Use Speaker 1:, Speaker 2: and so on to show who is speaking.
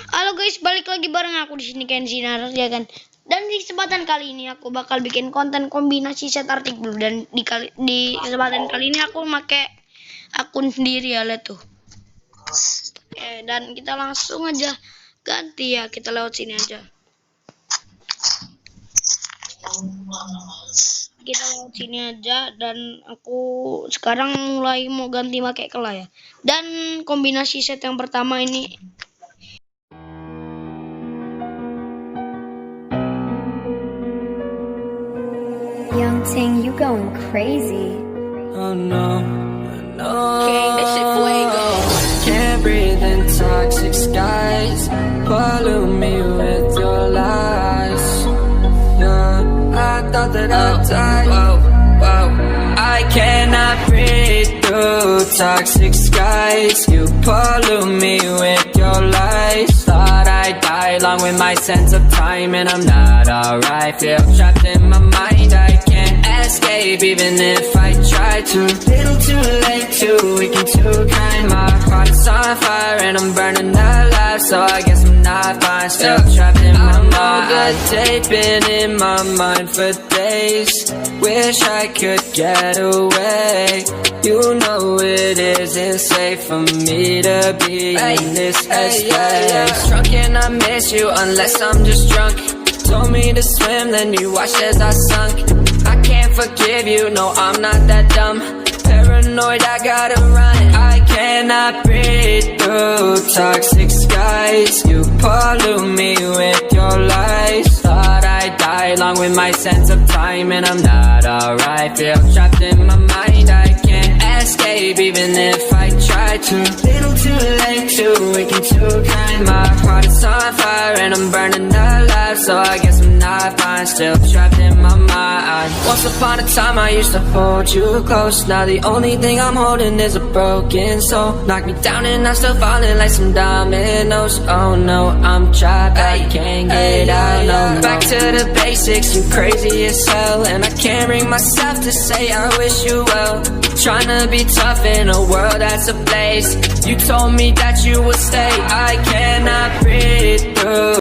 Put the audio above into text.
Speaker 1: Halo guys, balik lagi bareng aku di sini kenzie ZIIganz. Dan di kesempatan kali ini aku bakal bikin konten kombinasi set artic dulu, dan di kesempatan kali ini aku pakai akun sendiri ya, lihat tuh. Dan kita langsung aja ganti ya, kita lewat sini aja. Kita lewat sini aja, dan aku sekarang mulai mau ganti pakai kelah ya. Dan kombinasi set yang pertama ini
Speaker 2: Young Ting, you going crazy.
Speaker 3: Oh no, no. Can't breathe in toxic skies. Pollute me with your lies. Yeah, I thought that I'd die. I cannot breathe through toxic skies. You pollute me with your lies. Thought I'd die along with my sense of time, and I'm not alright. Feel trapped in my mind, I can't escape even if I try to. Little too late, too weak and too kind. My heart is on fire and I'm burning alive, so I guess I'm not fine. Still trapped in my mind. That tape been in my mind for days. Wish I could get away. You know it isn't safe for me to be in this headspace. Drunk and I miss you unless I'm just drunk. Told me to swim, then you watched as I sunk. I can't forgive you, no, I'm not that dumb. Paranoid, I gotta run. I cannot breathe through toxic skies. You pollute me with your lies. Thought I'd die along with my sense of time, and I'm not alright. Feel trapped in my mind, I can't escape even if I try to. Little too late, too weak and too kind. My heart is on fire and I'm burning alive, so I guess I'm not fine. Still trapped in my mind. Once upon a time I used to hold you close. Now the only thing I'm holding is a broken soul. Knock me down and I'm still falling like some dominoes. Oh no, I'm trapped, I can't get out, no. Back to the basics, you crazy as hell, and I can't bring myself to say I wish you well. Tryna be tough in a world that's ablaze. You told me that you would stay. I cannot breathe through